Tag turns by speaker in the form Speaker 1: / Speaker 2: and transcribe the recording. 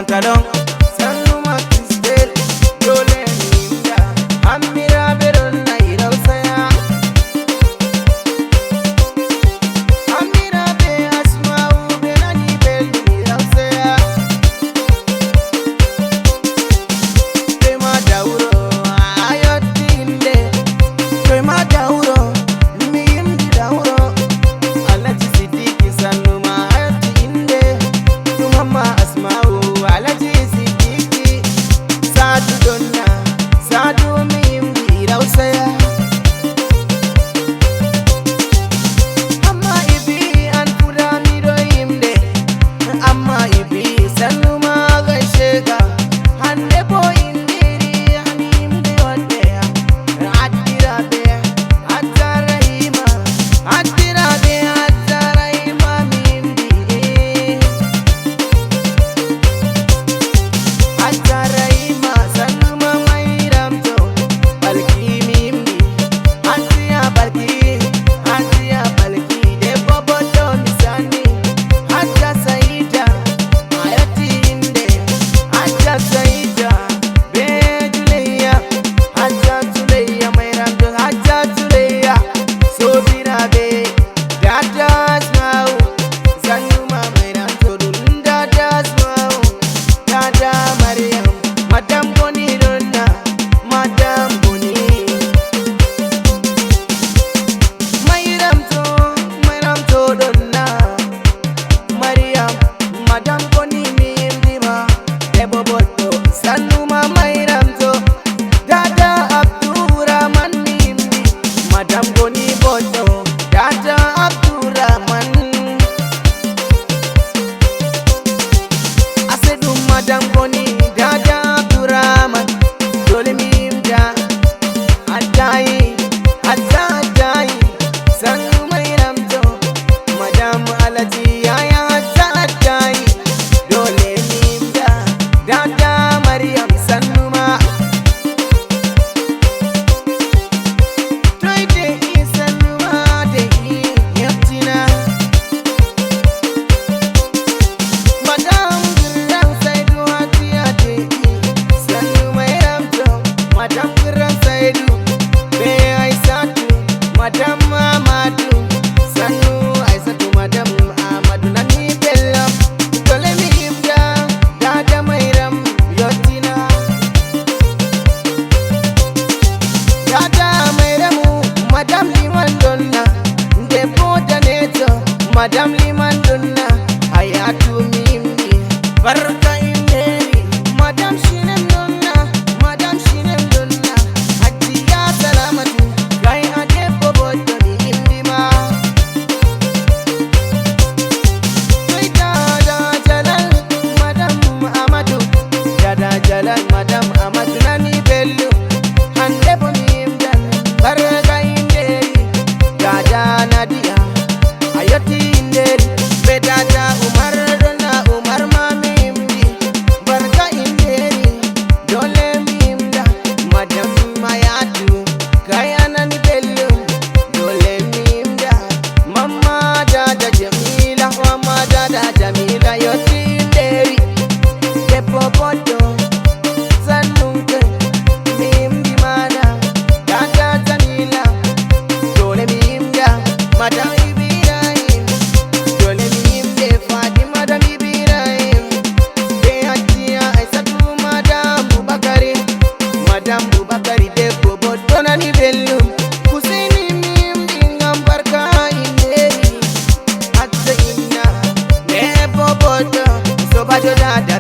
Speaker 1: pantalon. Sanuma Kistel, dole nimda. Amira beron na irausaya. Amira be asma'u benani bel irausaya. Be ma dauro ayoti inde. Be ma dauro mi imdi dauro. Alaji Sidiki sanuma ayoti inde. Tumama asma'u alaji Sidiki. Sadu donna sadu mi imdi irausaya. Amma ibi an kura mi do imde. Amma ibi sanuma gaisheka. Hande bo indiri hanimde wadde. Adira be atarahima. Adira be atarahima mi imdi. Atarahima sanuma mairamto. Balki mi imdi. Atiya balki. Atiya balki. Debbo bodo misani. Haja Saida. Ayati inde. Haja Saida. Be Juleya. Haja Juleya mairamto. Haja Juleya. Sobira be. Dada asma'u. Sanuma mairamto. Dada asma'u. Dada Maryam. Madam Boni donna. Madam Boni. Mairamto donna. Maryam. Madam Boni mi imdima. Debbo boɗɗo. Sanuma mairamto. Dada Abdurrahman mi imdi. Madam Boni boɗɗo. Dada Abdurrahman. Asedum Madam Boni. Dada Abdurrahman. Dole mi imda. Addayi. Addayi. Sannu mairamto. Madam Alaji yaya addayi. Dole mi imda. Dada Maryam Sannuma. Toy de'i Sannuma de'i yabtina. Madam Gurran Saidu hatiya de'i. Sannu mairamto. Madam Gurran Saidu. Be Aisatu. Madam Amadu. Sannu Aisatu Madam Amadu nani bello. Dole mi imda. Dada Mairam yottina. Dada Mairamu. Madam Liman donna. Debbo Janeto. Madam Liman donna. Hayatu mi imdi. Barka inderi. Madam Shinem donna. Madam Shinem donna. Hajiya Salamatu. Gai adebbo boɗɗo mi imdima. Toy Dada Jalal. Madam Amadu. Dada Jalal. Madam Amadu nani bello. Hande bo mi imdan. Barka inderi. Dada Nadia. Ayoti inderi. Be Dada Umar donna. Umar ma mi imdi. Barka inderi. Dole mi imda. Madam Mayatu. Kaya nani bello. Dole mi imda. Mama Dada Jamila. Mama Dada Jamila yoti inderi. Debbo boɗɗo. Sannunke mi imdi mana. Dada Jamila. Dole mi imda. Madam Ibrahim. Dole mi imde. Fatima Madam Ibrahim. Be Hajiya Aisatu Madam Bubakari. Madam Bubakari debbo boɗɗo nani bello. Husaini mi imdi ngam barka inderi. Hatta inna debbo boɗɗo. Sobajo Dada